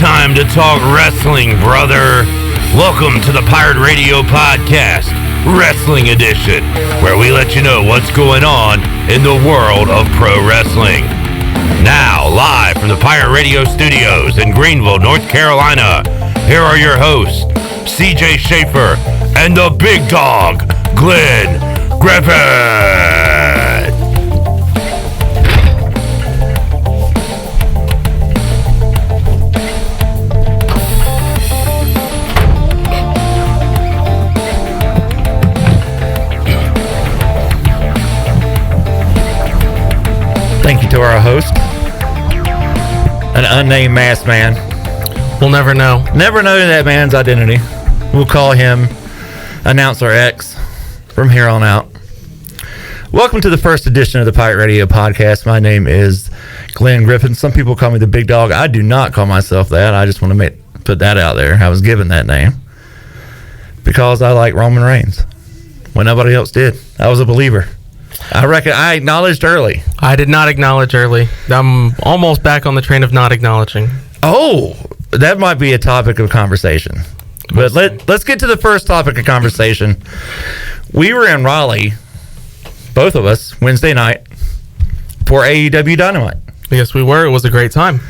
time to talk wrestling, brother. Welcome to the Pirate Radio Podcast, Wrestling Edition, where we let you know what's going on in the world of pro wrestling. Now, live from the Pirate Radio Studios in Greenville, North Carolina, here are your hosts, CJ Schaeffer and the big dog, Glenn Griffin. Thank you to our host, an unnamed masked man. We'll never know. Never know that man's identity. We'll call him Announcer X from here on out. Welcome to the first edition of the Pirate Radio Podcast. My name is Glenn Griffin. Some people call me the Big Dog. I do not call myself that. I just want to put that out there. I was given that name because I like Roman Reigns when nobody else did. I was a believer. I reckon I acknowledged early. I did not acknowledge early. I'm almost back on the train of not acknowledging. Oh, that might be a topic of conversation. But let's get to the first topic of conversation. We were in Raleigh, both of us, Wednesday night for AEW Dynamite. Yes, we were. It was a great time.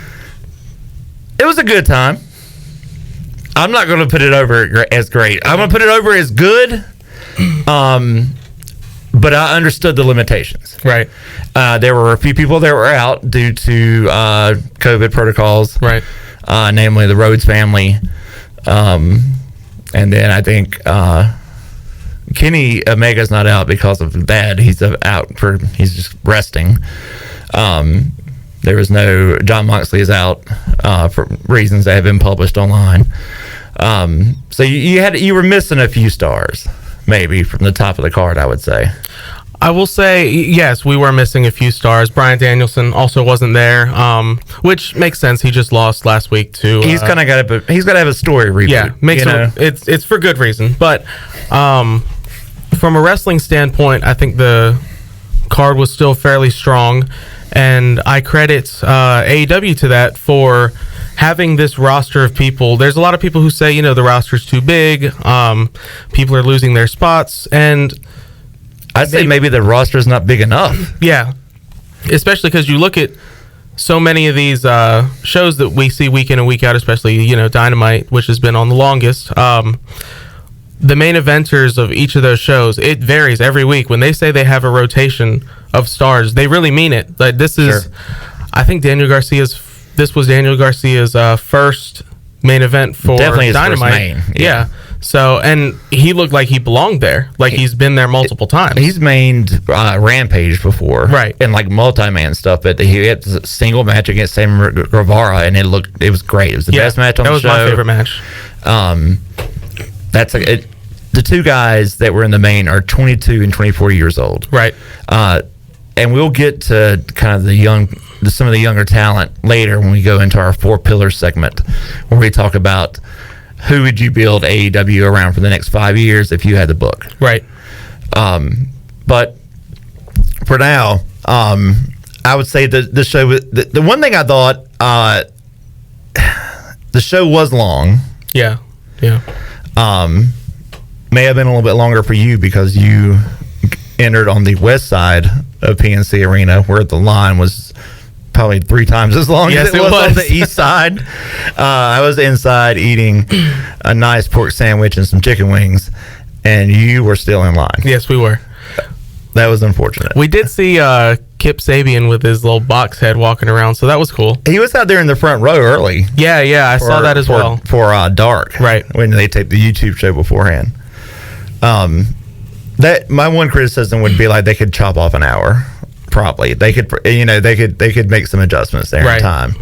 It was a good time. I'm not going to put it over as great. I'm going to put it over as good. But I understood the limitations. Right. There were a few people that were out due to COVID protocols. Right. Namely the Rhodes family. And then I think Kenny Omega's not out because of that. He's just resting. There was no John Moxley is out for reasons that have been published online. So you were missing a few stars. Maybe from the top of the card, I would say. I will say, yes, we were missing a few stars. Bryan Danielson also wasn't there, which makes sense. He just lost last week to. He's kind of got to. He's got to have a story reboot. Yeah, it's for good reason. But from a wrestling standpoint, I think the card was still fairly strong, and I credit AEW to that for having this roster of people. There's a lot of people who say, the roster's too big. People are losing their spots. And I'd say maybe the roster's not big enough. Yeah. Especially because you look at so many of these shows that we see week in and week out, especially, Dynamite, which has been on the longest. The main eventers of each of those shows, it varies every week. When they say they have a rotation of stars, they really mean it. Like this is, sure. I think this was Daniel Garcia's first main event for Definitely Dynamite. His first main. Yeah. So, and he looked like he belonged there. Like he's been there multiple times. He's mained Rampage before. Right. And like multi-man stuff, but he had a single match against Sammy Guevara, and it was great. It was the best match on the show. That was my favorite match. The two guys that were in the main are 22 and 24 years old. Right. And we'll get to kind of some of the younger talent later when we go into our 4 pillars segment, where we talk about who would you build AEW around for the next 5 years if you had the book. Right. But for now, I would say the show. The one thing I thought, the show was long. Yeah. Yeah. May have been a little bit longer for you because you entered on the west side of PNC Arena, where the line was probably 3 times as long as it was on the east side. I was inside eating a nice pork sandwich and some chicken wings, and you were still in line. Yes, we were. That was unfortunate. We did see Kip Sabian with his little box head walking around, so that was cool. He was out there in the front row early. Yeah, I saw that as well. For Dark. Right. When they taped the YouTube show beforehand. That my one criticism would be like they could chop off an hour. Probably they could make some adjustments there in time.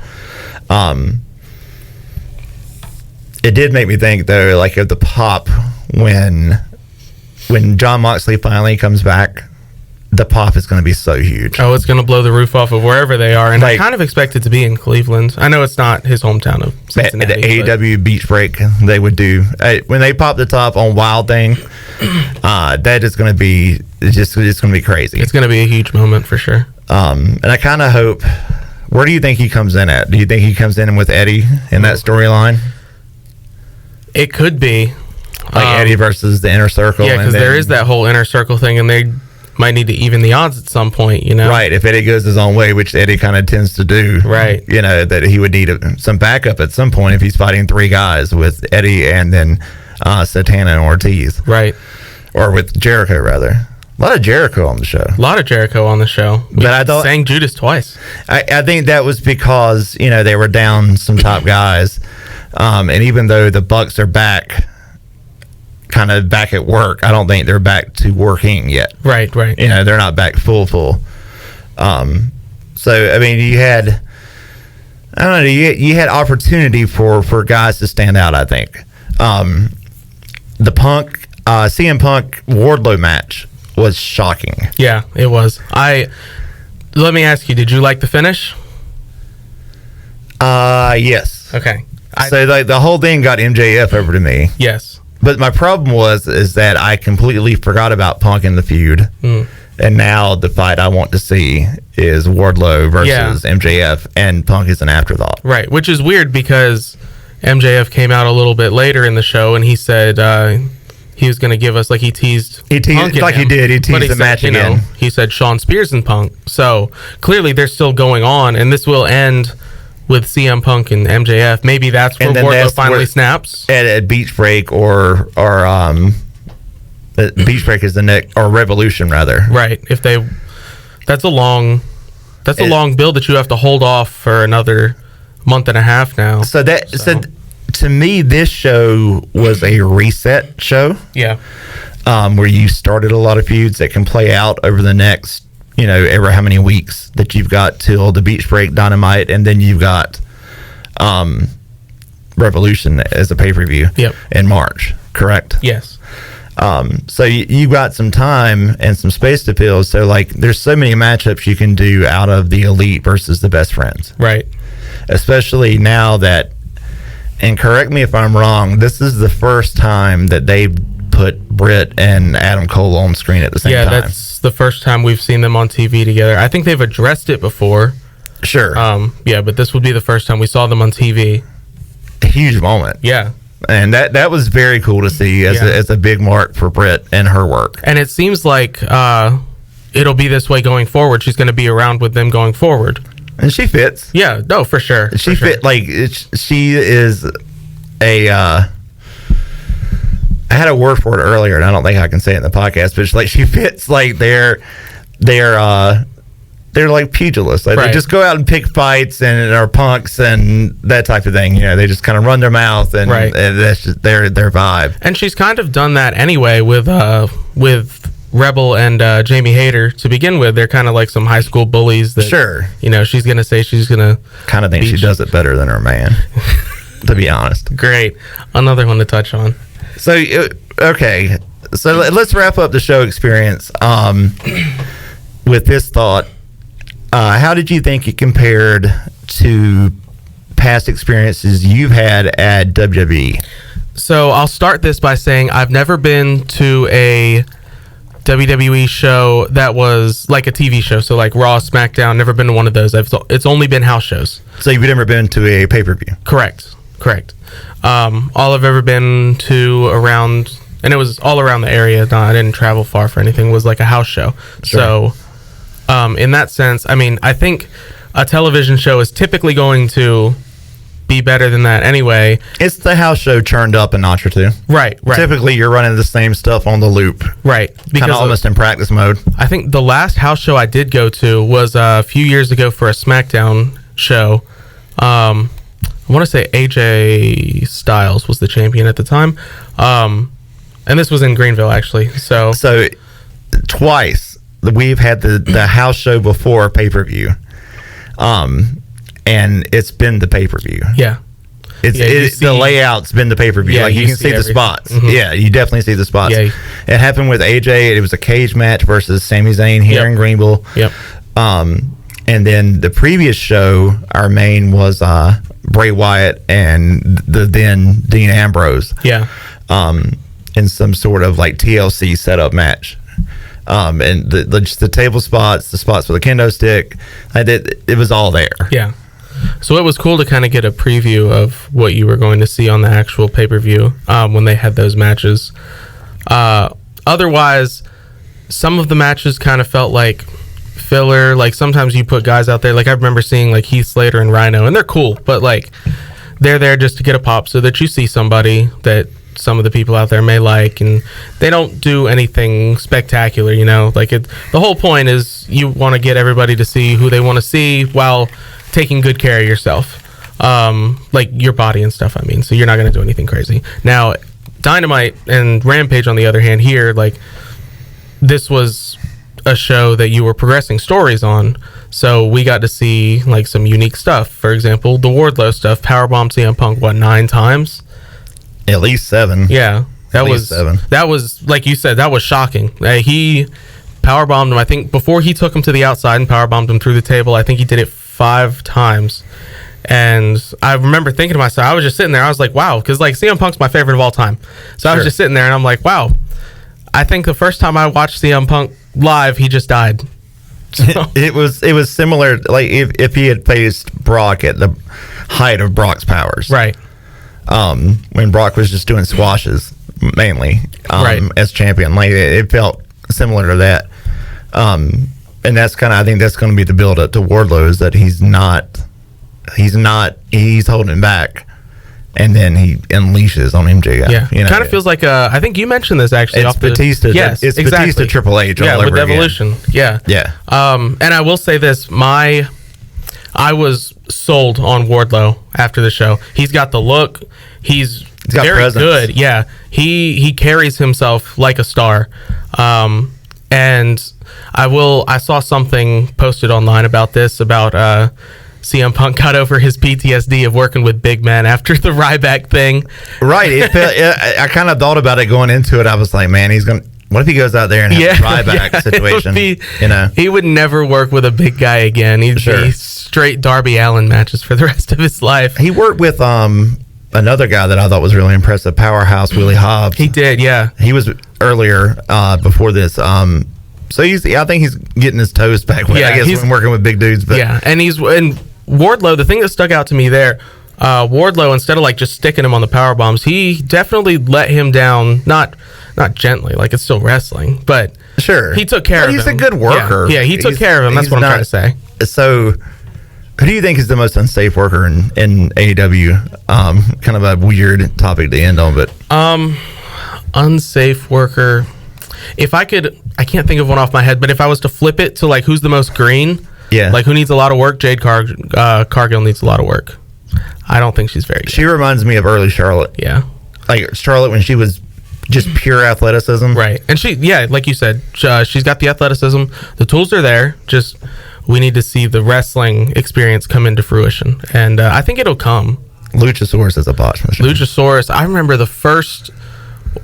It did make me think though, like of the pop when John Moxley finally comes back. The pop is going to be so huge. Oh, it's going to blow the roof off of wherever they are. And I kind of expect it to be in Cleveland. I know it's not his hometown of Cincinnati. The AEW Beach Break they would do. When they pop the top on Wild Thing, that is going to be it's going to be crazy. It's going to be a huge moment for sure. And I kind of hope Where do you think he comes in at? Do you think he comes in with Eddie in that storyline? It could be. Like Eddie versus the Inner Circle. Yeah, because there is that whole Inner Circle thing, and they might need to even the odds at some point, you know? Right, if Eddie goes his own way, which Eddie kind of tends to do. Right. You know, that he would need some backup at some point if he's fighting three guys with Eddie and then Santana and Ortiz. Right. Or with Jericho, rather. A lot of Jericho on the show. A lot of Jericho on the show. But I thought sang Judas twice. I think that was because, you know, they were down some top guys. And even though the Bucks are back, kind of back at work, I don't think they're back to working yet. Right. You know, they're not back full. So, I mean, you had, I don't know, you had opportunity for guys to stand out, I think. The Punk, CM Punk Wardlow match was shocking. Yeah, it was. Let me ask you, did you like the finish? Yes. Okay. So like the whole thing got MJF over to me. Yes. But my problem is that I completely forgot about Punk in the feud. And now the fight I want to see is Wardlow versus MJF, and Punk is an afterthought. Right, which is weird because MJF came out a little bit later in the show and he said he was going to give us, like, he teased Punk like him, he did. He teased the match again. He said Shawn Spears and Punk. So clearly they're still going on, and this will end with CM Punk and MJF. Maybe that's where Wardlow finally snaps at Beach Break or Beach Break is the next, or Revolution rather. Right. If they, that's a long build that you have to hold off for another month and a half now. So to me, this show was a reset show. Yeah. Where you started a lot of feuds that can play out over the next, you know, ever how many weeks that you've got till the Beach Break Dynamite, and then you've got Revolution as a pay-per-view in March, correct? Yes. So you got some time and some space to fill. So, like, there's so many matchups you can do out of the Elite versus the Best Friends. Right. Especially now that, and correct me if I'm wrong, this is the first time that they've put Britt and Adam Cole on screen at the same time. Yeah, that's the first time we've seen them on TV together. I think they've addressed it before. Sure. Yeah, but this would be the first time we saw them on TV. A huge moment. Yeah. And that was very cool to see as a big mark for Britt and her work. And it seems like it'll be this way going forward. She's going to be around with them going forward. And she fits. Yeah, no, for sure. She she is a I had a word for it earlier, and I don't think I can say it in the podcast, but it's like she fits like they're like pugilists. Like they just go out and pick fights and are punks and that type of thing. You know, they just kind of run their mouth and that's just their vibe. And she's kind of done that anyway with Rebel and Jamie Hayter to begin with. They're kind of like some high school bullies that, you know, she's gonna say she's gonna kind of think she does it better than her man. To be honest. Great. Another one to touch on. So, okay. So let's wrap up the show experience with this thought. How did you think it compared to past experiences you've had at WWE? So I'll start this by saying I've never been to a WWE show that was like a TV show. So like Raw, SmackDown, never been to one of those. It's only been house shows. So you've never been to a pay-per-view? Correct. All I've ever been to around, and it was all around the area. No, I didn't travel far for anything. Was like a house show. Sure. So, in that sense, I mean, I think a television show is typically going to be better than that anyway. It's the house show turned up a notch or two. Right. Typically, you're running the same stuff on the loop. Right. Kind of almost in practice mode. I think the last house show I did go to was a few years ago for a SmackDown show. I want to say AJ Styles was the champion at the time. And this was in Greenville, actually. So twice we've had the house show before pay-per-view. And it's been the pay-per-view. Yeah. The layout's been the pay-per-view. Yeah, like you can see the spots. Mm-hmm. Yeah, you definitely see the spots. Yeah. It happened with AJ. It was a cage match versus Sami Zayn here in Greenville. Yep. And then the previous show, our main was Bray Wyatt and the then Dean Ambrose. Yeah. In some sort of like TLC setup match. and just the table spots, the spots for the kendo stick, it was all there. Yeah. So it was cool to kind of get a preview of what you were going to see on the actual pay-per-view when they had those matches. Otherwise, some of the matches kind of felt like filler. Like sometimes you put guys out there, like I remember seeing like Heath Slater and Rhino, and they're cool, but like they're there just to get a pop so that you see somebody that some of the people out there may like, and they don't do anything spectacular, you know. Like the whole point is you want to get everybody to see who they want to see while taking good care of yourself, like your body and stuff, I mean. So you're not going to do anything crazy. Now Dynamite and Rampage, on the other hand, here, like this was a show that you were progressing stories on, so we got to see like some unique stuff. For example, the Wardlow stuff, powerbomb CM Punk 9 times, at least 7. Yeah, that was 7. That was, like you said, that was shocking. He powerbombed him, I think, before he took him to the outside and powerbombed him through the table. I think he did it 5 times. And I remember thinking to myself, I was just sitting there, I was like, wow, because like CM Punk's my favorite of all time. So I was just sitting there and I'm like, wow, I think the first time I watched CM Punk live, he just died. So. It was similar, like if he had faced Brock at the height of Brock's powers, right? When Brock was just doing squashes mainly, right, as champion, like it felt similar to that. And that's kind of, I think that's going to be the build up to Wardlow, is that he's holding back, and then he unleashes on MJF. Yeah, you know? Kind of feels like I think you mentioned this actually. It's Batista. Yes, it's exactly. Batista Triple H. Yeah, all over with Evolution. Again. Yeah. And I will say this: I was sold on Wardlow after the show. He's got the look. He's got very presence. good. Yeah, he carries himself like a star. And I saw something posted online about this, about CM Punk got over his PTSD of working with big men after the Ryback thing. Right. I kind of thought about it going into it. I was like, man, what if he goes out there and has a Ryback situation? He would never work with a big guy again. He'd be straight Darby Allin matches for the rest of his life. He worked with another guy that I thought was really impressive, Powerhouse Willie Hobbs. He did, yeah. He was earlier before this. So I think he's getting his toes back. I guess when working with big dudes. But yeah, and Wardlow, the thing that stuck out to me there, Wardlow, instead of like just sticking him on the power bombs, he definitely let him down, not gently, like it's still wrestling, but sure, he took care of him. He's a good worker. Yeah, he took care of him. That's what I'm trying to say. So, who do you think is the most unsafe worker in AEW? Kind of a weird topic to end on, but unsafe worker. If I can't think of one off my head, but if I was to flip it to like who's the most green, like who needs a lot of work, Jade Cargill needs a lot of work. I don't think she's very good. She reminds me of early Charlotte. Yeah, like Charlotte when she was just pure athleticism. Right, and like you said, she's got the athleticism. The tools are there. Just we need to see the wrestling experience come into fruition, and I think it'll come. Luchasaurus is a botch machine. Luchasaurus. I remember the first.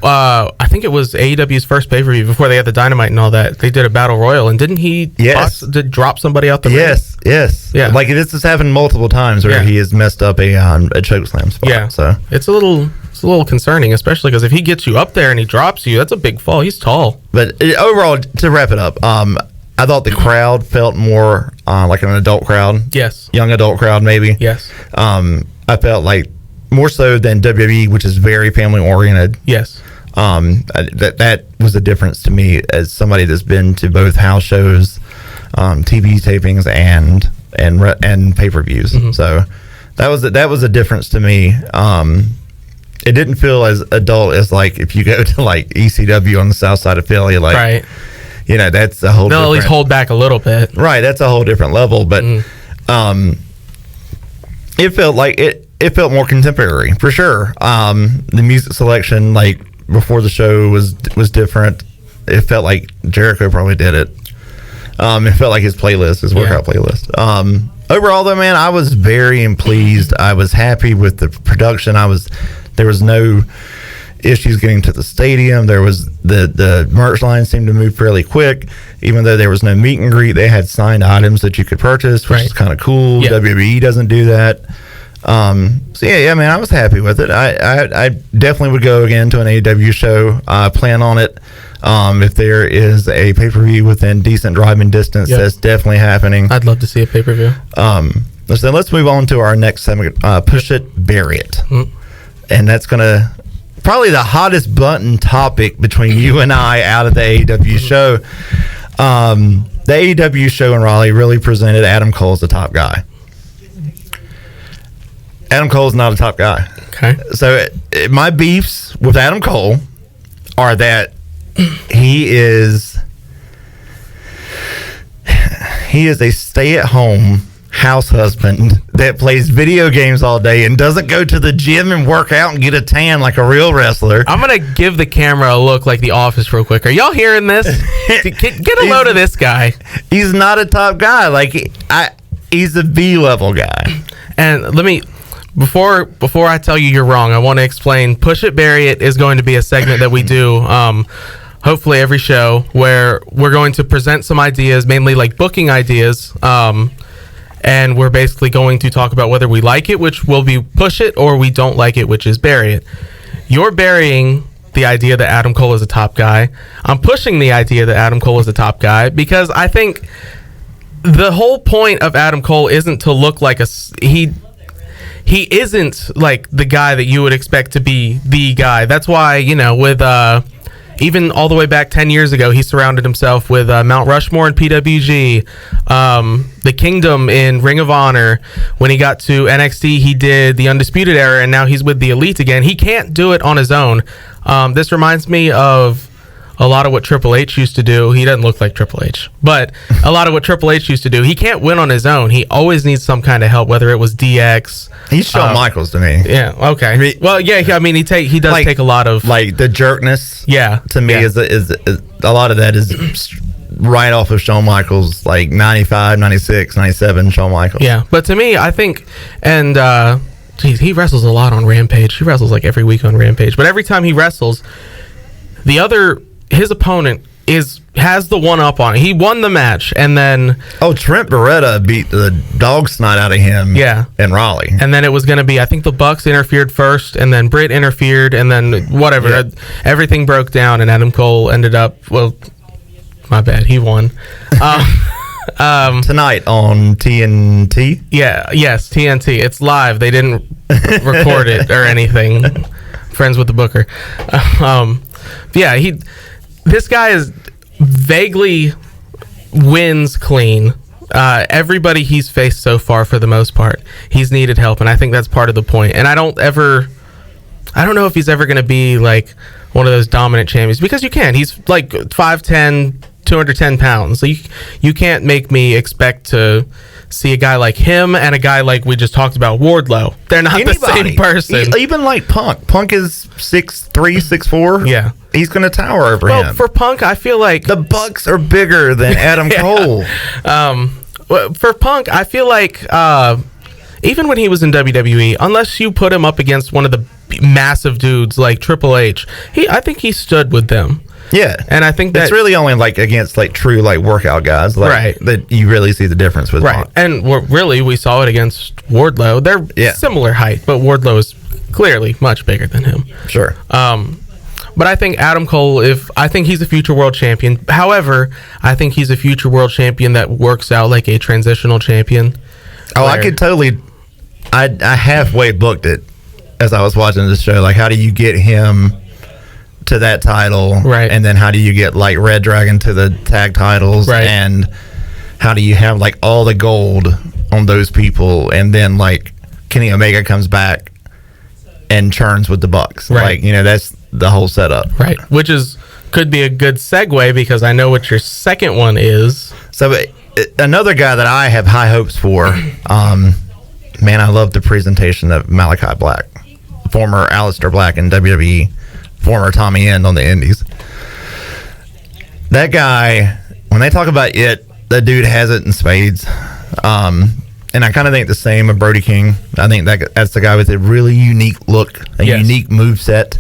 I think it was AEW's first pay-per-view before they had the Dynamite and all that. They did a battle royal, and didn't he did drop somebody out the ring? Yes. Yeah. Like this has happened multiple times where he has messed up a chokeslam spot. Yeah. So it's a little concerning, especially because if he gets you up there and he drops you, that's a big fall. He's tall. But overall, to wrap it up, I thought the crowd felt more like an adult crowd. Yes. Young adult crowd, maybe. Yes. I felt like more so than WWE, which is very family oriented. Yes. That was a difference to me as somebody that's been to both house shows, TV tapings, and pay-per-views. Mm-hmm. So that was a difference to me. It didn't feel as adult as like if you go to like ECW on the south side of Philly, like right. You know, that's a whole. They'll at least hold back a little bit. Right, that's a whole different level. But it felt like it felt more contemporary for sure. The music selection, like before the show, was different. It felt like Jericho probably did it. It felt like his workout playlist. Overall, though, man, I was very pleased. I was happy with the production. There was no issues getting to the stadium. There was the merch line seemed to move fairly quick, even though there was no meet and greet. They had signed items that you could purchase, which is kind of cool. Yeah. WWE doesn't do that. So yeah, man, I was happy with it. I definitely would go again to an AEW show. Plan on it. If there is a pay-per-view within decent driving distance, that's definitely happening. I'd love to see a pay-per-view. So let's move on to our next segment. Push it, bury it, and that's gonna probably the hottest button topic between you and I out of the AEW show. The AEW show in Raleigh really presented Adam Cole as the top guy. Adam Cole's not a top guy. Okay. So my beefs with Adam Cole are that he is a stay-at-home house husband that plays video games all day and doesn't go to the gym and work out and get a tan like a real wrestler. I'm going to give the camera a look like The Office real quick. Are y'all hearing this? Get a load of this guy. He's not a top guy. He's a B-level guy. And let me... Before I tell you you're wrong, I want to explain. Push It, Bury It is going to be a segment that we do, hopefully every show, where we're going to present some ideas, mainly like booking ideas, and we're basically going to talk about whether we like it, which will be push it, or we don't like it, which is bury it. You're burying the idea that Adam Cole is a top guy. I'm pushing the idea that Adam Cole is a top guy because I think the whole point of Adam Cole isn't to look like he isn't like the guy that you would expect to be the guy. That's why, with even all the way back 10 years ago, he surrounded himself with Mount Rushmore in PWG, the Kingdom in Ring of Honor. When he got to NXT, he did the Undisputed Era, and now he's with the Elite again. He can't do it on his own. This reminds me of a lot of what Triple H used to do. He doesn't look like Triple H, but a lot of what Triple H used to do. He can't win on his own. He always needs some kind of help, whether it was DX. He's Shawn Michaels to me. Yeah. Okay. He does take a lot of the jerkness. Yeah. To me, is a lot of that is right off of Shawn Michaels, like 95, 96, 97 Shawn Michaels. Yeah. But to me, I think, and he wrestles a lot on Rampage. He wrestles like every week on Rampage. But every time he wrestles, his opponent has the one up on it. He won the match, and then Trent Beretta beat the dog snot out of him. Yeah. In Raleigh, and then it was going to be, I think the Bucks interfered first, and then Britt interfered, and then whatever. Yeah. Everything broke down, and Adam Cole ended up. Well, my bad. He won. Tonight on TNT. Yeah. Yes, TNT. It's live. They didn't record it or anything. Friends with the booker. This guy is vaguely wins clean. Everybody he's faced so far, for the most part, he's needed help, and I think that's part of the point. And I don't know if he's ever going to be like one of those dominant champions, because you can't. He's like 5'10", 210 pounds. So you can't make me expect to see a guy like him and a guy like we just talked about, Wardlow. They're not the same person. Even like Punk. Punk is 6'3", 6'4". Yeah. He's going to tower over him. Well, for Punk, I feel like the Bucks are bigger than Adam Cole. For Punk, I feel like even when he was in WWE, unless you put him up against one of the massive dudes like Triple H, I think he stood with them. Yeah, and I think that's really only like against like true like workout guys, like, right? That you really see the difference with, right? Punk. And we saw it against Wardlow. They're similar height, but Wardlow is clearly much bigger than him. Sure. But I think Adam Cole, I think he's a future world champion. However, I think he's a future world champion that works out like a transitional champion. I could totally. I halfway booked it as I was watching this show. Like, how do you get him to that title, right? And then how do you get like Red Dragon to the tag titles, right? And how do you have like all the gold on those people, and then like Kenny Omega comes back and churns with the Bucks, right? Like, that's the whole setup, right? Which could be a good segue, because I know what your second one is. So another guy that I have high hopes for, man, I love the presentation of Malakai Black, former Aleister Black in WWE, former Tommy End on the Indies. That guy, when they talk about that dude has it in spades. And I kind of think the same of Brody King. I think that's the guy with a really unique look, unique moveset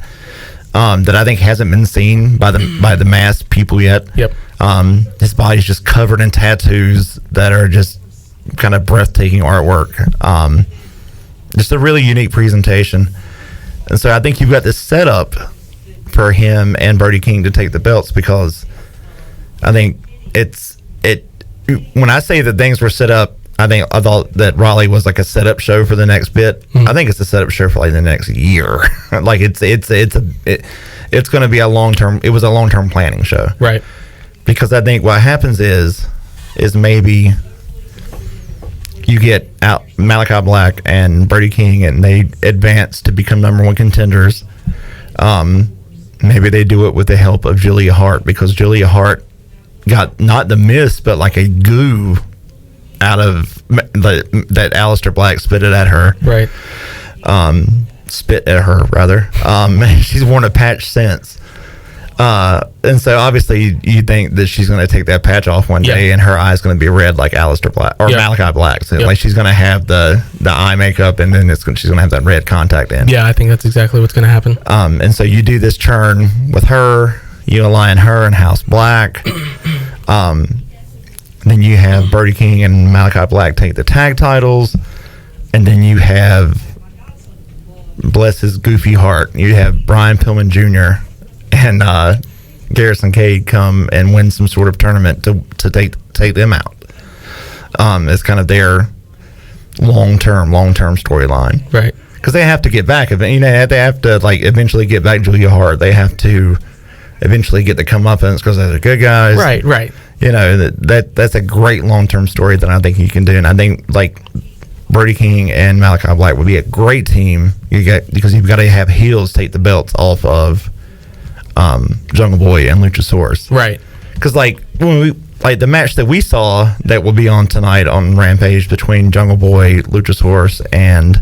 that I think hasn't been seen by the mass people yet. Yep. His body's just covered in tattoos that are just kind of breathtaking artwork. just a really unique presentation. And so I think you've got this setup for him and Brody King to take the belts, because I think when I say that things were set up, I thought that Raleigh was like a setup show for the next bit. I think it's a setup show for like the next year. Like it's going to be a long-term. It was a long-term planning show, right? Because I think what happens is maybe you get out Malakai Black and Brody King, and they advance to become number one contenders. Maybe they do it with the help of Julia Hart, because Julia Hart got not the miss, but like a goo out of that Aleister Black spit at her. Right. Spit at her, rather. She's worn a patch since. And so obviously you think that she's going to take that patch off one day, and her eye's going to be red like Aleister Black or Malakai Black. So like she's going to have the eye makeup, and then she's going to have that red contact in. Yeah, I think that's exactly what's going to happen. And so you do this churn with her, you align her and House Black. Then you have Brody King and Malakai Black take the tag titles, and then you have, bless his goofy heart, you have Brian Pillman Jr. and Garrison Cade come and win some sort of tournament to take them out. It's kind of their long-term storyline, right? Because they have to get back. They have to like eventually get back Julia Hart. They have to eventually get the comeuppance because they're the good guys, right. That's a great long-term story that I think you can do, and I think like Brody King and Malakai Black would be a great team. Because you've got to have heels take the belts off of Jungle Boy and Luchasaurus, right? Because like when the match that we saw that will be on tonight on Rampage between Jungle Boy, Luchasaurus, and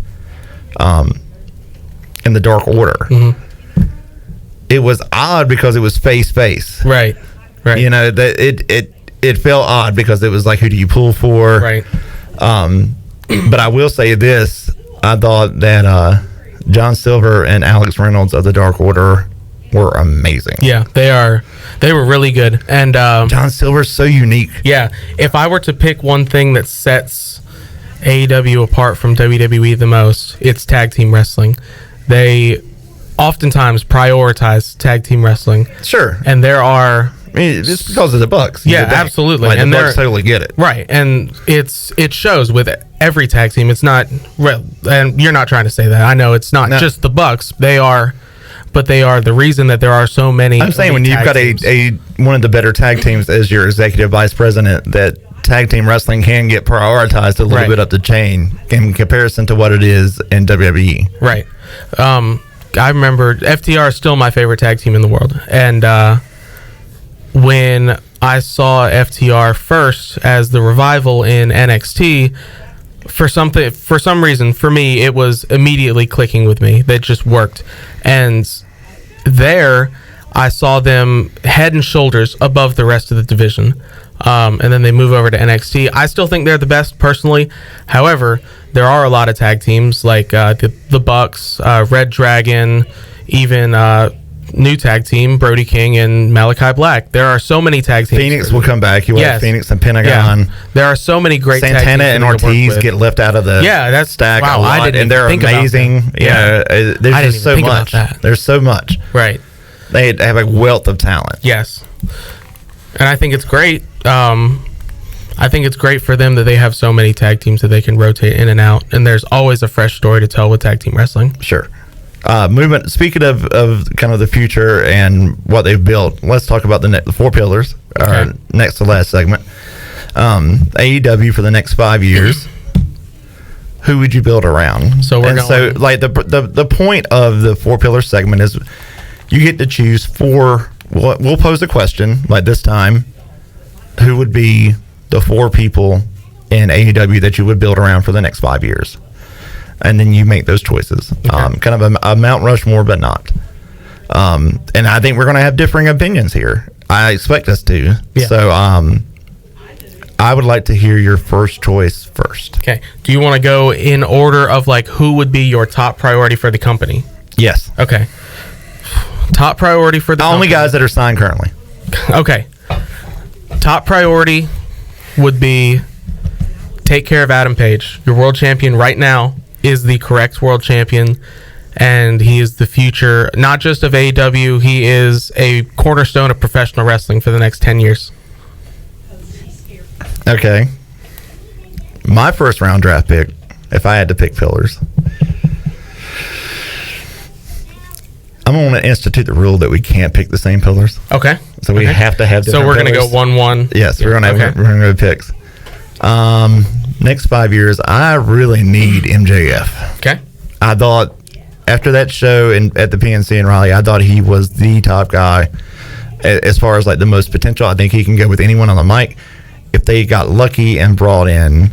the Dark Order, it was odd because it was face, right. That it felt odd because it was like, who do you pull for, right? But I will say this: I thought that John Silver and Alex Reynolds of the Dark Order were amazing. Yeah, they were really good. And John Silver's so unique. Yeah, if I were to pick one thing that sets AEW apart from WWE the most, it's tag team wrestling. They oftentimes prioritize tag team wrestling. Sure. And there are... I mean, it's because of the Bucks. Yeah, absolutely. Like, and the Bucks totally get it. Right, and it shows with every tag team. It's not... And you're not trying to say that. I know it's not just the Bucks. They are the reason that there are so many. I'm saying when you've got a one of the better tag teams as your executive vice president, that tag team wrestling can get prioritized a little bit up the chain in comparison to what it is in WWE. Right. I remember FTR is still my favorite tag team in the world, and when I saw FTR first as the Revival in NXT, for some reason, for me, it was immediately clicking with me. That just worked. And there, I saw them head and shoulders above the rest of the division. And then they move over to NXT. I still think they're the best, personally. However, there are a lot of tag teams like the Bucks, Red Dragon, even new tag team, Brody King and Malakai Black. There are so many tag teams. Phoenix will come back. You have Phoenix and Pentagon. Yeah. There are so many great Santana tag teams and Ortiz get left out of the stack a lot, and they're amazing. There's just so much. There's so much. Right. They have a wealth of talent. Yes. And I think it's great. I think it's great for them that they have so many tag teams that they can rotate in and out, and there's always a fresh story to tell with tag team wrestling. Sure. Movement. Speaking of kind of the future and what they've built, let's talk about the four pillars. Okay. Next to last segment. AEW for the next 5 years. Who would you build around? So like the point of the four pillar segment is you get to choose four. We'll pose a question like this time. Who would be the four people in AEW that you would build around for the next 5 years? And then you make those choices. Okay. Kind of a Mount Rushmore, but not. And I think we're going to have differing opinions here. I expect us to. Yeah. So I would like to hear your first choice first. Okay. Do you want to go in order of like who would be your top priority for the company? Yes. Okay. Top priority for the only company. guys that are signed currently. Okay. Top priority would be take care of Adam Page, your world champion right now, is the correct world champion, and he is the future, not just of AEW, he is a cornerstone of professional wrestling for the next 10 years. Okay. My first round draft pick, if I had to pick pillars, I'm going to institute the rule that we can't pick the same pillars. Okay. So we have to have different So we're going to go pillars. 1-1. Yes, we're going to go picks. Next 5 years, I really need MJF. Okay. I thought after that show at the PNC in Raleigh, I thought he was the top guy as far as like the most potential. I think he can go with anyone on the mic. If they got lucky and brought in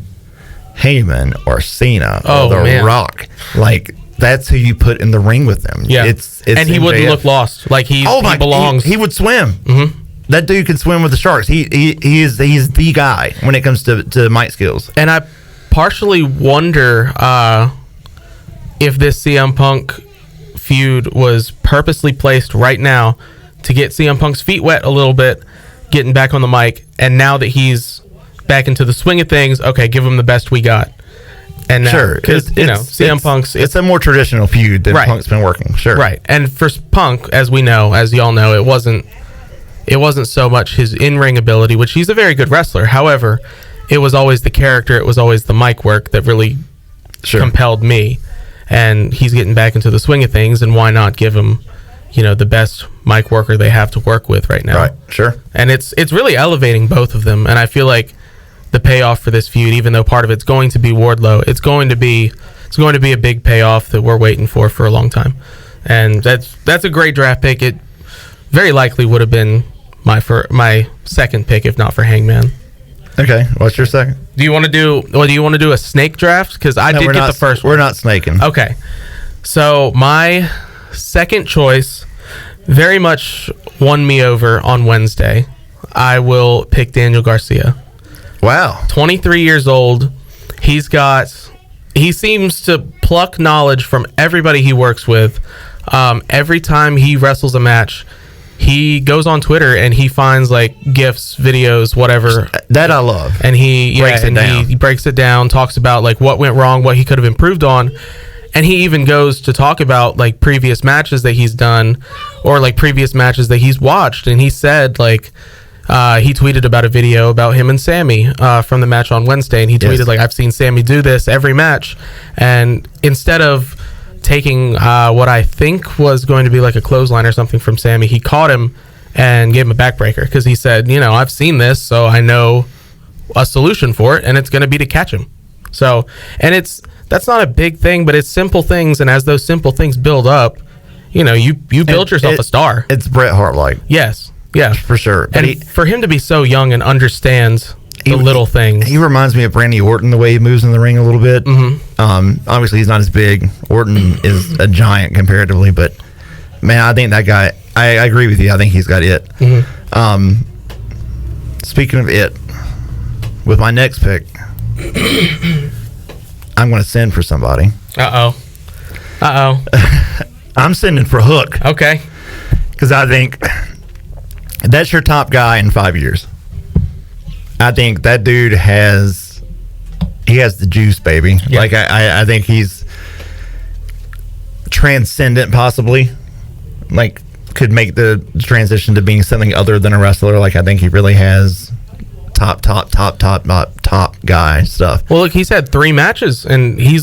Heyman or Cena or The Rock, like that's who you put in the ring with them. Yeah, it's and he MJF. wouldn't look lost. Like he belongs. He would swim. Mm-hmm. That dude can swim with the sharks. He's the guy when it comes to mic skills. And I partially wonder if this CM Punk feud was purposely placed right now to get CM Punk's feet wet a little bit, getting back on the mic, and now that he's back into the swing of things, okay, give him the best we got. And now, sure, because CM Punk's it's a more traditional feud that right. Punk's been working. Sure, right. And for Punk, as y'all know, it wasn't so much his in-ring ability, which he's a very good wrestler. However, it was always the character, it was always the mic work that really compelled me. And he's getting back into the swing of things, and why not give him, the best mic worker they have to work with right now? Right, sure. And it's really elevating both of them, and I feel like the payoff for this feud, even though part of it's going to be Wardlow, it's going to be a big payoff that we're waiting for a long time. And that's a great draft pick. It very likely would have been my second pick if not for Hangman. Okay, what's your second? Do you want to do a snake draft? Because I did get the first one. We're not snaking. Okay. So my second choice very much won me over on Wednesday. I will pick Daniel Garcia. Wow. 23 years old. He seems to pluck knowledge from everybody he works with. Every time he wrestles a match, he goes on Twitter and he finds like GIFs, videos, whatever. That I love. And he breaks it down, talks about like what went wrong, what he could have improved on. And he even goes to talk about like previous matches that he's done or like previous matches that he's watched. And he said like, he tweeted about a video about him and Sammy from the match on Wednesday. And he tweeted like, I've seen Sammy do this every match. And instead of taking what I think was going to be like a clothesline or something from Sammy, he caught him and gave him a backbreaker because he said, I've seen this, so I know a solution for it, and it's going to be to catch him. So, and that's not a big thing, but it's simple things, and as those simple things build up, you build yourself a star. It's Bret Hart-like. Yes, yeah, for sure. And for him to be so young and understand the little things. He reminds me of Randy Orton the way he moves in the ring a little bit. Mm-hmm. Obviously, he's not as big. Orton is a giant comparatively, but man, I think that guy. I agree with you. I think he's got it. Mm-hmm. Speaking of it, with my next pick, I'm going to send for somebody. I'm sending for Hook. Okay. Because I think that's your top guy in 5 years. I think that dude has the juice, baby. Yeah. Like I think he's transcendent, possibly. Like could make the transition to being something other than a wrestler. Like I think he really has top guy stuff. Well, look, he's had 3 matches and he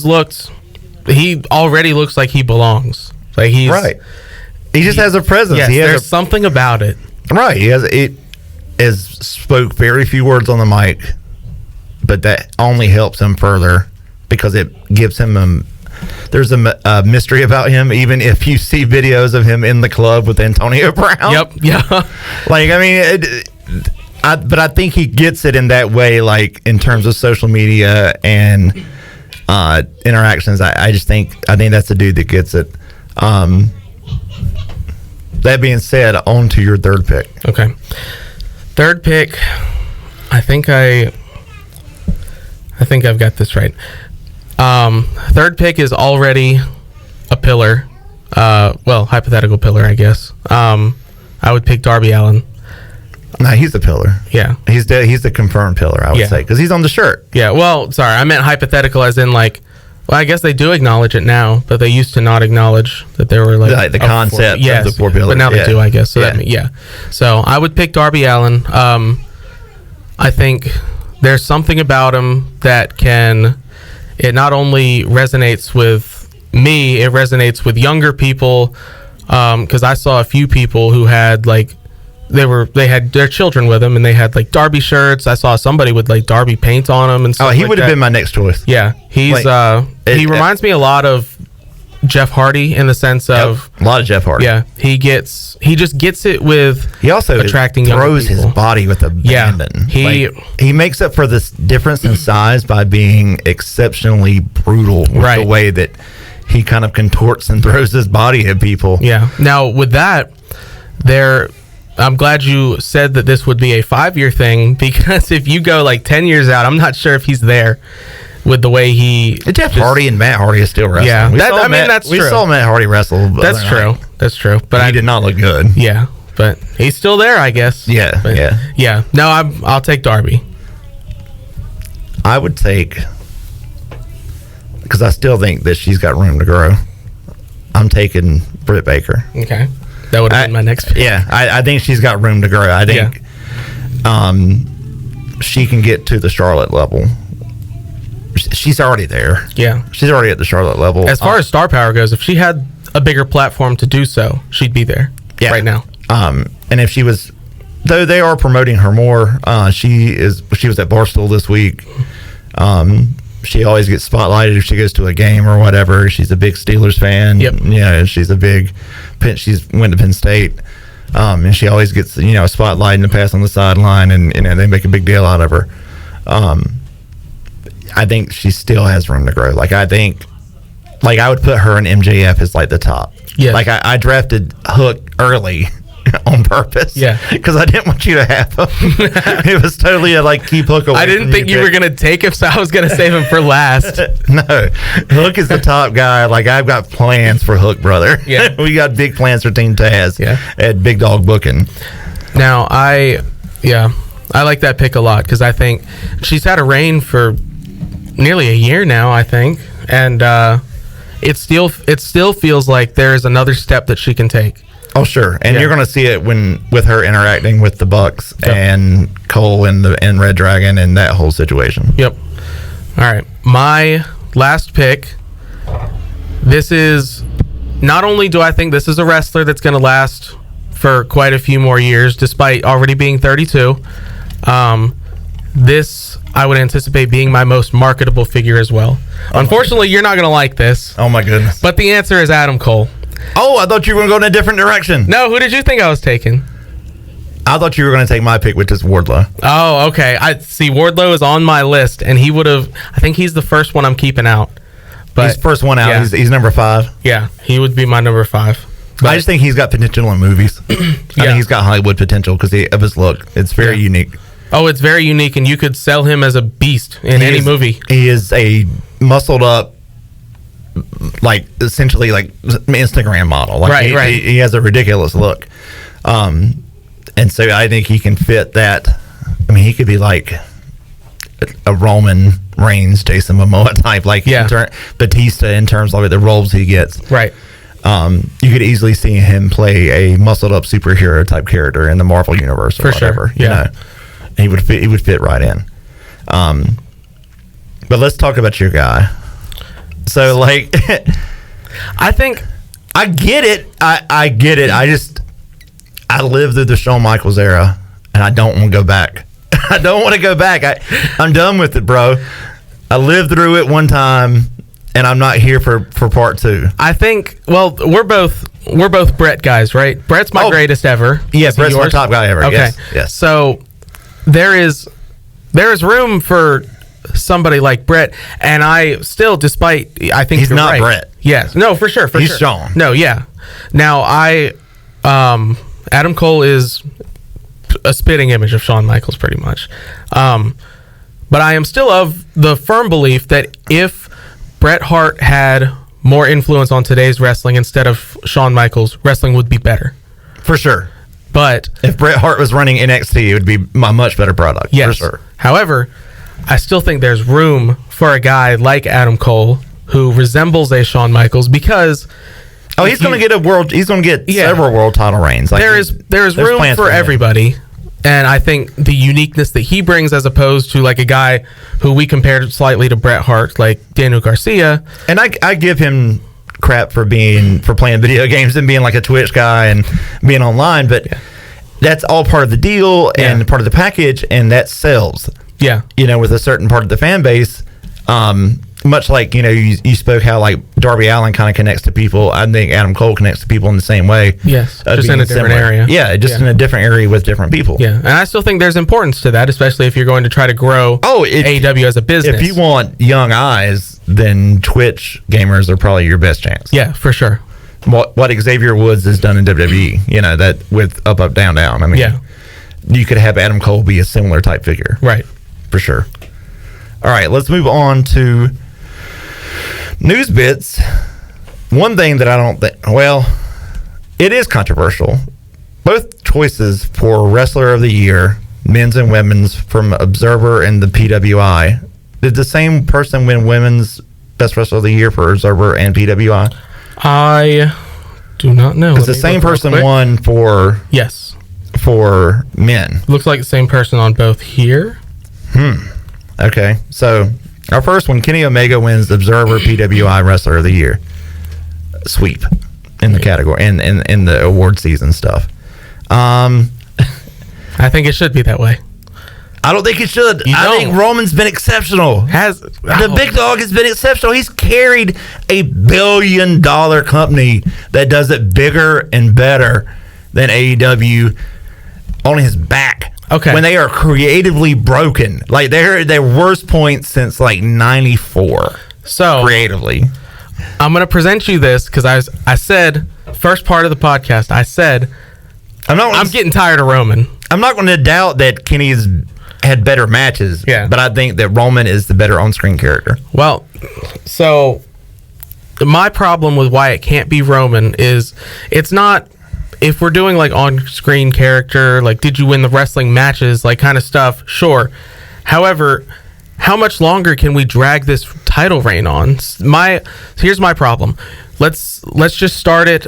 already looks like he belongs. Like he's right. He just has a presence. Yes, there's something about it. Right. He spoke very few words on the mic, but that only helps him further because it gives him there's a mystery about him, even if you see videos of him in the club with Antonio Brown. Yep. Yeah. Like, I mean, but I think he gets it in that way, like in terms of social media and interactions. I think that's the dude that gets it. That being said, on to your third pick. Okay. Third pick, I think I've got this right. Third pick is already a pillar. Hypothetical pillar, I guess. I would pick Darby Allin. Nah, he's the pillar. Yeah. He's the confirmed pillar, I would say, because he's on the shirt. Yeah, well, sorry, I meant hypothetical as in like Well, I guess they do acknowledge it now, but they used to not acknowledge that there were like the concept of the four pillars. But now they do, I guess. So So I would pick Darby Allin. I think there's something about him that it not only resonates with me, it resonates with younger people. Because I saw a few people who had like they had their children with them, and they had like Darby shirts. I saw somebody with like Darby paint on them and stuff. Oh, he would have been my next choice. Yeah, he's he reminds me a lot of Jeff Hardy in the sense of a lot of Jeff Hardy. Yeah, he just gets it with. He also attracting throws his body with abandon. Yeah, he makes up for this difference in size by being exceptionally brutal with the way that he kind of contorts and throws his body at people. Yeah. Now with that, I'm glad you said that this would be a 5-year thing, because if you go like 10 years out, I'm not sure if he's there with the way Jeff Hardy and Matt Hardy is still wrestling. Yeah, that's true. We saw Matt Hardy wrestle. That's true. That's true. But he did not look good. Yeah, but he's still there, I guess. Yeah, yeah. No, I'll take Darby. I would take, because I still think that she's got room to grow. I'm taking Britt Baker. Okay. That would have been my next pick. Yeah, I think she's got room to grow. I think she can get to the Charlotte level. She's already there. Yeah. She's already at the Charlotte level. As far as star power goes, if she had a bigger platform to do so, she'd be there right now. And if she was, though they are promoting her more, she was at Barstool this week. She always gets spotlighted if she goes to a game or whatever. She's a big Steelers fan. Yep. Yeah, she's went to Penn State. And she always gets, a spotlight and a pass on the sideline, and they make a big deal out of her. I think she still has room to grow. I would put her and MJF as like the top. Yeah. I drafted Hook early on purpose. Yeah. Because I didn't want you to have him. It was totally keep Hook away. I didn't think you were going to take him, so I was going to save him for last. No. Hook is the top guy. I've got plans for Hook, brother. Yeah. We got big plans for Team Taz at Big Dog Booking. Now, I like that pick a lot, because I think she's had a reign for nearly a year now, I think. And it still feels like there's another step that she can take. Oh, sure. And you're going to see it with her interacting with the Bucks and Cole and Red Dragon and that whole situation. Yep. All right. My last pick. This is, not only do I think this is a wrestler that's going to last for quite a few more years, despite already being 32, this I would anticipate being my most marketable figure as well. Unfortunately, you're not going to like this. Oh, my goodness. But the answer is Adam Cole. Oh, I thought you were going to go in a different direction. No, who did you think I was taking? I thought you were going to take my pick, which is Wardlow. Oh, okay. I see. Wardlow is on my list, and he would have. I think he's the first one I'm keeping out. But he's first one out. Yeah. He's number 5. Yeah, he would be my number 5. But I just think he's got potential in movies. I think he's got Hollywood potential because of his look. It's very unique. Oh, it's very unique, and you could sell him as a beast in any movie. He is a muscled up, essentially Instagram model. Right. He has a ridiculous look. And so I think he can fit that. I mean, he could be like a Roman Reigns, Jason Momoa type, Batista in terms of the roles he gets. Right. You could easily see him play a muscled up superhero type character in the Marvel universe or whatever. Sure. Yeah. He would fit right in. But let's talk about your guy. So I think I get it. I get it. I lived through the Shawn Michaels era, and I don't want to go back. I don't want to go back. I'm done with it, bro. I lived through it one time, and I'm not here for part 2. I think. Well, we're both Brett guys, right? Brett's my greatest ever. Yeah, Brett's my top guy ever. Okay. Yes. So there is room for somebody like Brett, and I still, despite I think he's not right. Brett. Yes. No, for sure. He's Shawn. No, yeah. Now Adam Cole is a spitting image of Shawn Michaels, pretty much. But I am still of the firm belief that if Bret Hart had more influence on today's wrestling instead of Shawn Michaels, wrestling would be better. For sure. But if Bret Hart was running NXT, it would be a much better product. Yes. For sure. However, I still think there's room for a guy like Adam Cole who resembles a Shawn Michaels, because he's going to get several world title reigns. Like, there's room for everybody. And I think the uniqueness that he brings, as opposed to like a guy who we compared slightly to Bret Hart, like Daniel Garcia. And I give him crap for playing video games and being like a Twitch guy and being online, but that's all part of the deal and part of the package, and that sells. Yeah. With a certain part of the fan base. Much like, you spoke how like Darby Allin kind of connects to people. I think Adam Cole connects to people in the same way. Yes, just in a different area. Yeah, just in a different area with different people. Yeah, and I still think there's importance to that, especially if you're going to try to grow AEW as a business. If you want young eyes, then Twitch gamers are probably your best chance. Yeah, for sure. What Xavier Woods has done in WWE, that with up, down, down. I mean, you could have Adam Cole be a similar type figure. Right. For sure. All right, let's move on to news bits. One thing that I don't think, it is controversial. Both choices for Wrestler of the Year, men's and women's, from Observer and the PWI. Did the same person win women's Best Wrestler of the Year for Observer and PWI? I do not know. Because the same person won for men. Looks like the same person on both here. Okay, so our first one, Kenny Omega wins Observer PWI Wrestler of the Year. Sweep in the category, in the award season stuff. I think it should be that way. I don't think it should. I think Roman's been exceptional. The big dog has been exceptional. He's carried $1 billion company that does it bigger and better than AEW on his back. Okay. When they are creatively broken. Like, they're their worst point since, like, 94. So, creatively. I'm going to present you this, because I said, first part of the podcast, I said, I'm getting tired of Roman. I'm not going to doubt that Kenny's had better matches, but I think that Roman is the better on-screen character. Well, so, my problem with why it can't be Roman is, it's not... If we're doing like on-screen character, like did you win the wrestling matches, like kind of stuff, sure. However, how much longer can we drag this title reign on? Here's my problem. Let's just start at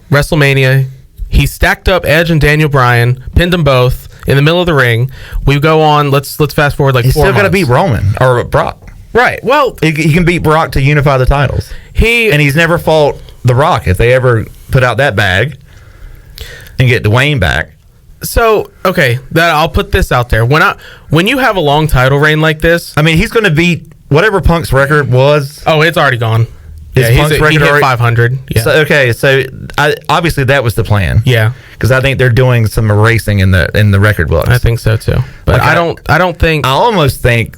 WrestleMania. He stacked up Edge and Daniel Bryan, pinned them both in the middle of the ring. We go on. Let's fast forward like 4 months. He's still got to beat Roman or Brock. Right. Well, he can beat Brock to unify the titles. And he's never fought The Rock if they ever put out that bag. And get Dwayne back. So, okay, I'll put this out there. When you have a long title reign like this... I mean, he's going to beat whatever Punk's record was. Oh, it's already gone. He hit 500. Yeah. So obviously that was the plan. Yeah. Because I think they're doing some erasing in the record books. I think so, too. But I don't think... I almost think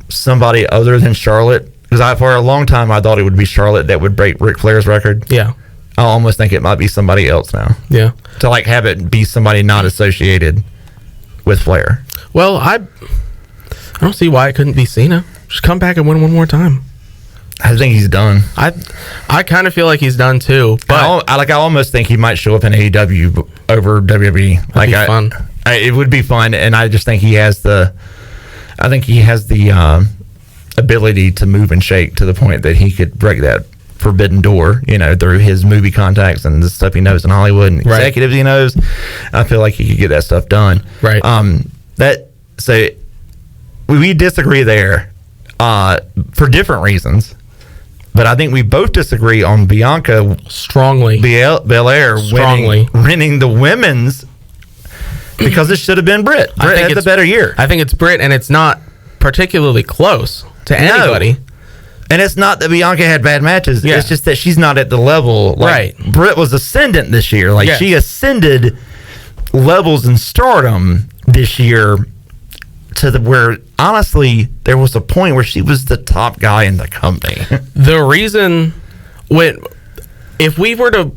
somebody other than Charlotte... Because for a long time, I thought it would be Charlotte that would break Ric Flair's record. Yeah. I almost think it might be somebody else now. Yeah. To like have it be somebody not associated with Flair. Well, I don't see why it couldn't be Cena. Just come back and win one more time. I think he's done. I kind of feel like he's done too. But I almost think he might show up in AEW over WWE. That'd be fun. It would be fun, and I just think he has the ability to move and shake to the point that he could break that forbidden door, through his movie contacts and the stuff he knows in Hollywood and executives he knows. I feel like he could get that stuff done. Right. So we disagree there for different reasons, but I think we both disagree on Bianca strongly. Belair winning the women's, because it should have been Britt. Britt had the better year. I think it's Britt, and it's not particularly close to anybody. And it's not that Bianca had bad matches. Yeah. It's just that she's not at the level. Like, right. Britt was ascendant this year. Like, she ascended levels in stardom this year to where, honestly, there was a point where she was the top guy in the company. The reason, if we were to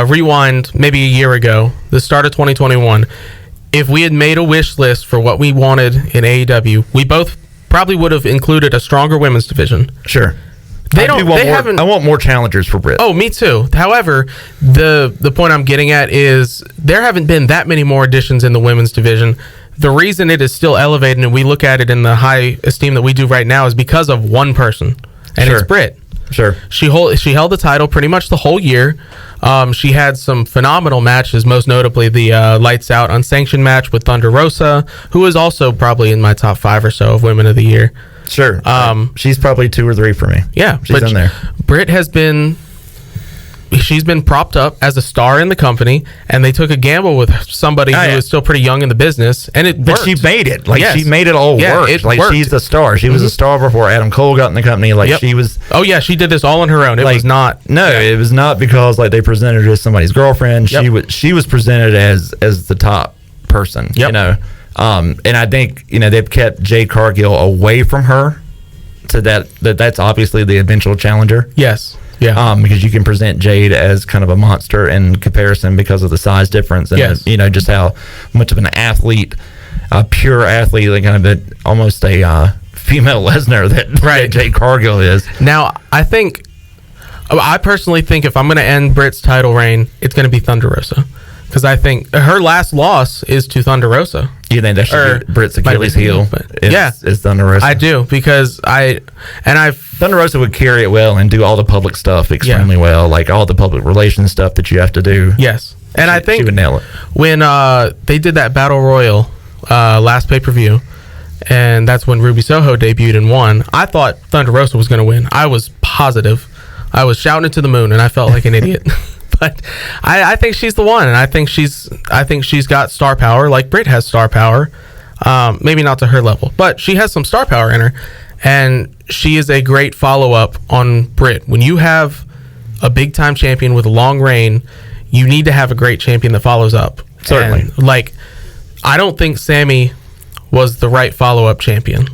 rewind maybe a year ago, the start of 2021, if we had made a wish list for what we wanted in AEW, we both probably would have included a stronger women's division. Sure. I want more challengers for Britt. Oh, me too. However, the point I'm getting at is there haven't been that many more additions in the women's division. The reason it is still elevated and we look at it in the high esteem that we do right now is because of one person. and it's Britt. Sure. She held the title pretty much the whole year. She had some phenomenal matches, most notably the Lights Out Unsanctioned match with Thunder Rosa, who is also probably in my top 5 or so of Women of the Year. Sure. She's probably 2 or 3 for me. Yeah. She's in there. Britt she's been propped up as a star in the company, and they took a gamble with somebody who is still pretty young in the business, and it worked. She made it. She made it all work. It worked. She's a star. She was a star before Adam Cole got in the company. She was. Oh yeah, she did this all on her own. It was not. No, it was not because they presented her as somebody's girlfriend. Yep. She was presented as the top person. Yep. And I think they've kept Jade Cargill away from her, so that's obviously the eventual challenger. Yes. Yeah. Because you can present Jade as kind of a monster in comparison because of the size difference and just how much of an athlete, a pure athlete, kind of almost a female Lesnar that Jade Cargill is. Now, I personally think if I'm going to end Britt's title reign, it's going to be Thunder Rosa, because I think her last loss is to Thunder Rosa. You think that should be Britt's Achilles heel? Is Thunder Rosa. I do, because Thunder Rosa would carry it well and do all the public stuff extremely well, like all the public relations stuff that you have to do. Yes, and I think she would nail it. When they did that Battle Royal last pay-per-view, and that's when Ruby Soho debuted and won, I thought Thunder Rosa was going to win. I was positive. I was shouting it to the moon, and I felt like an idiot. But I think she's the one, and I think she's got star power, like Britt has star power. Maybe not to her level, but she has some star power in her, and she is a great follow-up on Britt. When you have a big-time champion with a long reign, you need to have a great champion that follows up. Certainly. And, I don't think Sammy was the right follow-up champion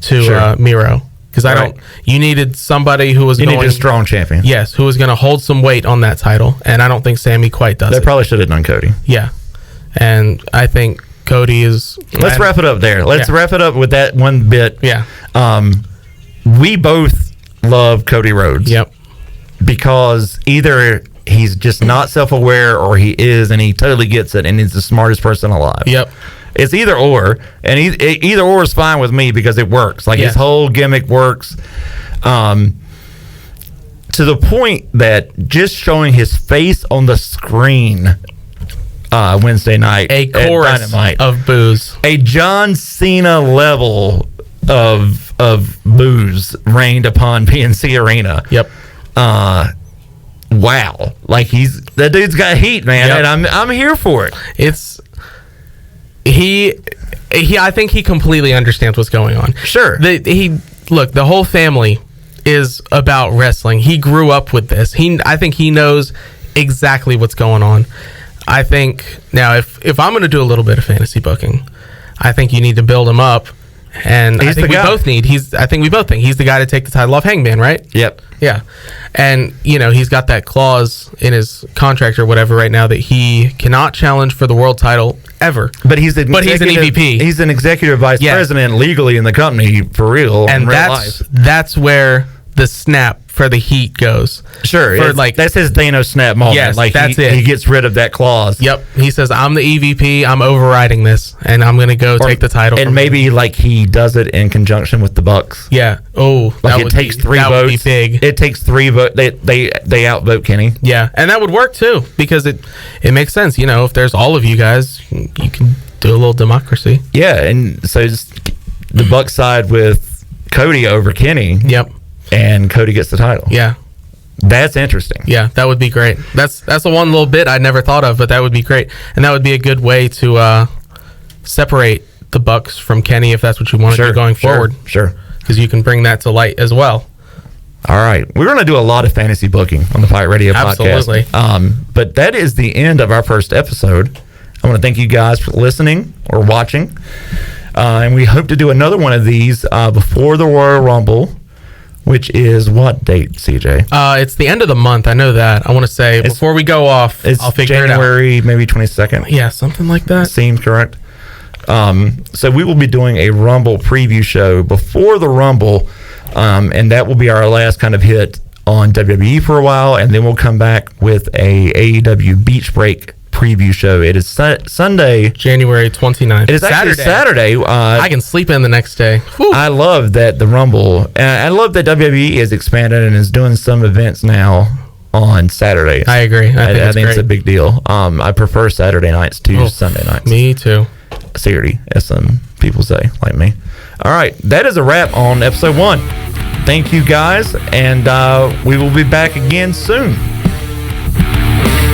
to Miro. Because you needed somebody who was needed a strong champion. Yes, who was going to hold some weight on that title, and I don't think Sammy quite does. They probably should have done Cody. Yeah, and I think Cody is. Let's wrap it up there. Let's wrap it up with that one bit. Yeah. We both love Cody Rhodes. Yep. Because either he's just not self-aware, or he is, and he totally gets it, and he's the smartest person alive. Yep. It's either or, and either or is fine with me because it works. His whole gimmick works, to the point that just showing his face on the screen Wednesday night, a chorus Dynamite, of boos, a John Cena level of boos reigned upon PNC Arena. Yep. Wow, that dude's got heat, man, and I'm here for it. I think he completely understands what's going on. Sure. The whole family is about wrestling. He grew up with this. I think he knows exactly what's going on. I think now if I'm going to do a little bit of fantasy booking, I think you need to build him up. And I think we both think he's the guy to take the title off Hangman, right? Yep. Yeah. And, he's got that clause in his contract or whatever right now that he cannot challenge for the world title ever. But he's an EVP. He's an executive vice president legally in the company for real. And in real life. That's where the snap for the heat goes. Sure. That's his Thanos snap moment. Yes, that's it. He gets rid of that clause. Yep. He says, I'm the EVP. I'm overriding this, and I'm going to go take the title. And maybe he does it in conjunction with the Bucks. Yeah. Oh, it takes 3 votes. That would be big. It takes 3 votes. They outvote Kenny. Yeah. And that would work too, because it makes sense. If there's all of you guys, you can do a little democracy. Yeah. And so the Bucks side with Cody over Kenny. Yep. And Cody gets the title. Yeah. That's interesting. Yeah, that would be great. That's the one little bit I never thought of, but that would be great. And that would be a good way to separate the Bucks from Kenny if that's what you want to do going forward. Sure. Because you can bring that to light as well. All right. We're going to do a lot of fantasy booking on the Pirate Radio podcast. Absolutely. But that is the end of our first episode. I want to thank you guys for listening or watching. And we hope to do another one of these before the Royal Rumble, which is what date, CJ? It's the end of the month. I know that. I want to say before we go off, I'll figure January, maybe 22nd. Yeah, something like that. Seems correct. So we will be doing a Rumble preview show before the Rumble, and that will be our last kind of hit on WWE for a while, and then we'll come back with a AEW Beach Break preview show. It is Sunday, January 29th. It is actually Saturday. I can sleep in the next day. Whew. I love that the Rumble. I love that WWE is expanded and is doing some events now on Saturdays. I agree. I think it's a big deal. I prefer Saturday nights to Sunday nights. Me too. Saturday, as some people say, like me. All right, that is a wrap on episode 1. Thank you guys, and we will be back again soon.